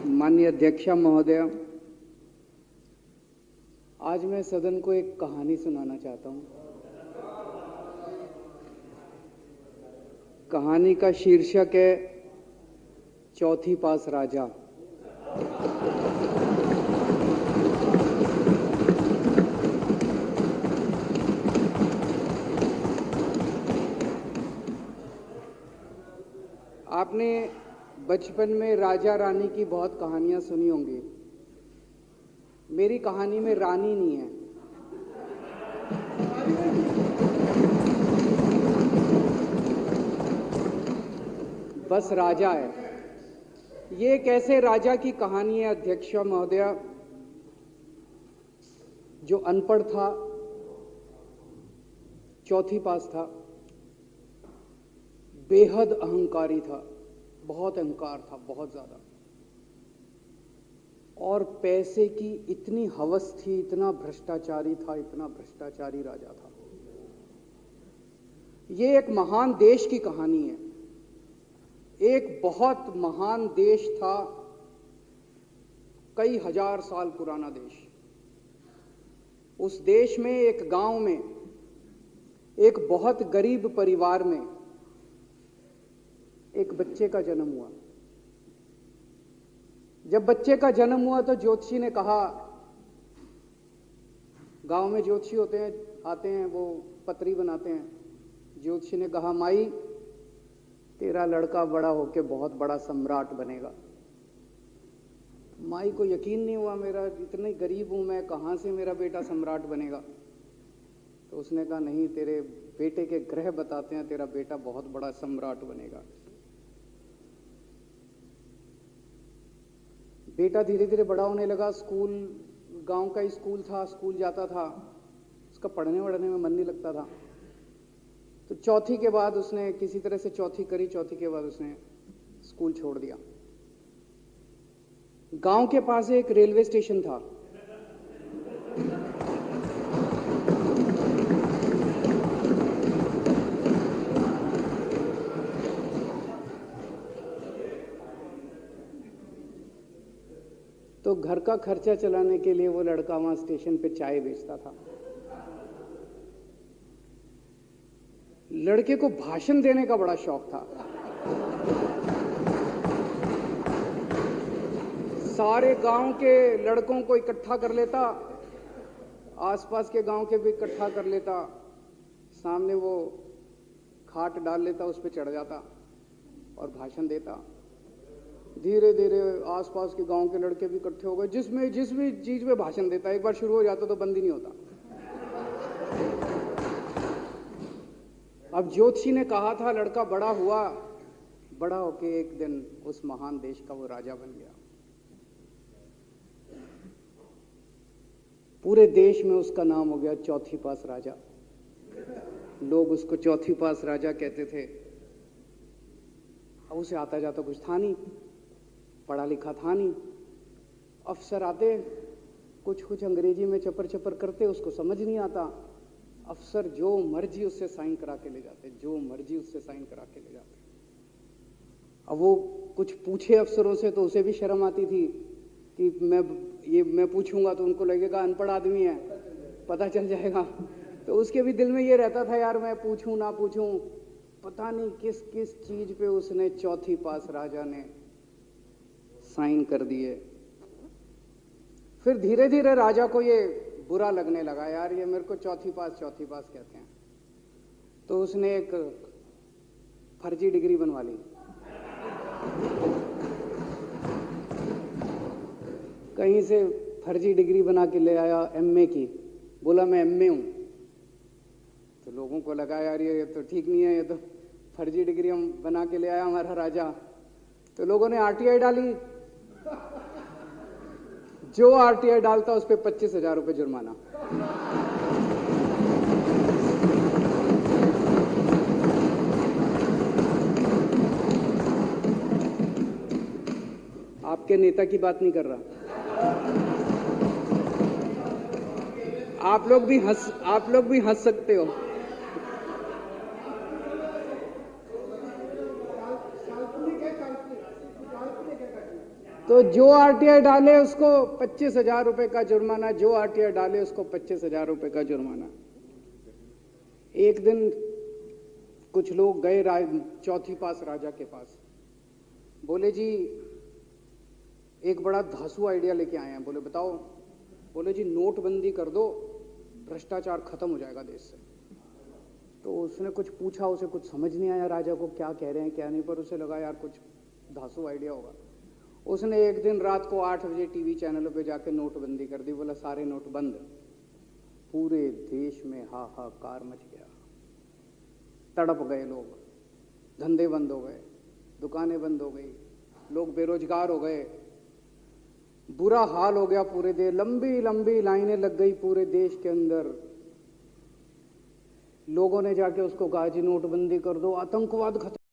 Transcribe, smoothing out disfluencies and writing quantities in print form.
माननीय अध्यक्ष महोदय, आज मैं सदन को एक कहानी सुनाना चाहता हूं। कहानी का शीर्षक है चौथी पास राजा। आपने बचपन में राजा रानी की बहुत कहानियां सुनी होंगी। मेरी कहानी में रानी नहीं है, बस राजा है। ये एक ऐसे राजा की कहानी है अध्यक्ष महोदय, जो अनपढ़ था, चौथी पास था, बेहद अहंकारी था, बहुत अहंकार था, बहुत ज्यादा, और पैसे की इतनी हवस थी, इतना भ्रष्टाचारी था, इतना भ्रष्टाचारी राजा था। ये एक महान देश की कहानी है। एक बहुत महान देश था, कई हजार साल पुराना देश। उस देश में एक गांव में एक बहुत गरीब परिवार में एक बच्चे का जन्म हुआ। जब बच्चे का जन्म हुआ तो ज्योतिषी ने कहा, गांव में ज्योतिषी होते हैं, आते हैं, वो पत्री बनाते हैं। ज्योतिषी ने कहा, माई तेरा लड़का बड़ा होके बहुत बड़ा सम्राट बनेगा। माई को यकीन नहीं हुआ, मेरा इतने गरीब हूं मैं, कहां से मेरा बेटा सम्राट बनेगा। तो उसने कहा, नहीं, तेरे बेटे के ग्रह बताते हैं तेरा बेटा बहुत बड़ा सम्राट बनेगा। बेटा धीरे धीरे बड़ा होने लगा। स्कूल, गांव का ही स्कूल था, स्कूल जाता था, उसका पढ़ने वढ़ने में मन नहीं लगता था। तो चौथी के बाद उसने किसी तरह से चौथी करी, चौथी के बाद उसने स्कूल छोड़ दिया। गांव के पास एक रेलवे स्टेशन था। तो घर का खर्चा चलाने के लिए वो लड़का वहां स्टेशन पे चाय बेचता था। लड़के को भाषण देने का बड़ा शौक था। सारे गांव के लड़कों को इकट्ठा कर लेता, आसपास के गांव के भी इकट्ठा कर लेता, सामने वो खाट डाल लेता, उस पर चढ़ जाता और भाषण देता। धीरे धीरे आसपास के गांव के लड़के भी इकट्ठे हो गए। जिस भी चीज में भाषण देता, एक बार शुरू हो जाता तो बंद ही नहीं होता। अब ज्योतिषी ने कहा था, लड़का बड़ा हुआ, बड़ा होके एक दिन उस महान देश का वो राजा बन गया। पूरे देश में उसका नाम हो गया चौथी पास राजा। लोग उसको चौथी पास राजा कहते थे। अब उसे आता जाता कुछ था नहीं, पढ़ा लिखा था नहीं। अफसर आते, कुछ अंग्रेजी में चपर चपर करते, उसको समझ नहीं आता। अफसर जो मर्जी उससे साइन करा के ले जाते, जो मर्जी उससे साइन करा के ले जाते। अब वो कुछ पूछे अफसरों से तो उसे भी शर्म आती थी कि मैं पूछूंगा तो उनको लगेगा अनपढ़ आदमी है, पता चल जाएगा। तो उसके भी दिल में ये रहता था, यार मैं पूछूं ना पूछूं। पता नहीं किस किस चीज पे उसने चौथी पास राजा ने साइन कर दिए। फिर धीरे धीरे राजा को ये बुरा लगने लगा, यार ये मेरे को चौथी पास कहते हैं। तो उसने एक फर्जी डिग्री बनवा ली। कहीं से फर्जी डिग्री बना के ले आया, एमए की। बोला मैं एमए हूं। तो लोगों को लगा, यार ये तो ठीक नहीं है, ये तो फर्जी डिग्री हम बना के ले आया हमारा राजा। तो लोगों ने आरटीआई डाली। जो आरटीआई डालता उस पर 25,000 रुपये जुर्माना। आपके नेता की बात नहीं कर रहा। आप लोग भी हंस सकते हो। तो जो आरटीआई डाले उसको 25,000 रुपए का जुर्माना, जो आरटीआई डाले उसको 25,000 रुपए का जुर्माना। एक दिन कुछ लोग गए चौथी पास राजा के पास, बोले जी एक बड़ा धांसू आइडिया लेके आए हैं। बोले बताओ। बोले जी नोटबंदी कर दो, भ्रष्टाचार खत्म हो जाएगा देश से। तो उसने कुछ पूछा, उसे कुछ समझ नहीं आया राजा को क्या कह रहे हैं क्या नहीं, पर उसे लगा यार कुछ धांसू आइडिया होगा। उसने एक दिन रात को 8 बजे टीवी चैनलों पे जाके नोटबंदी कर दी। बोला सारे नोट बंद। पूरे देश में हाहाकार मच गया, तड़प गए लोग, धंधे बंद हो गए, दुकानें बंद हो गई, लोग बेरोजगार हो गए, बुरा हाल हो गया पूरे देश। लंबी लंबी लाइनें लग गई पूरे देश के अंदर। लोगों ने जाके उसको कहा जी नोटबंदी कर दो, आतंकवाद खत्म।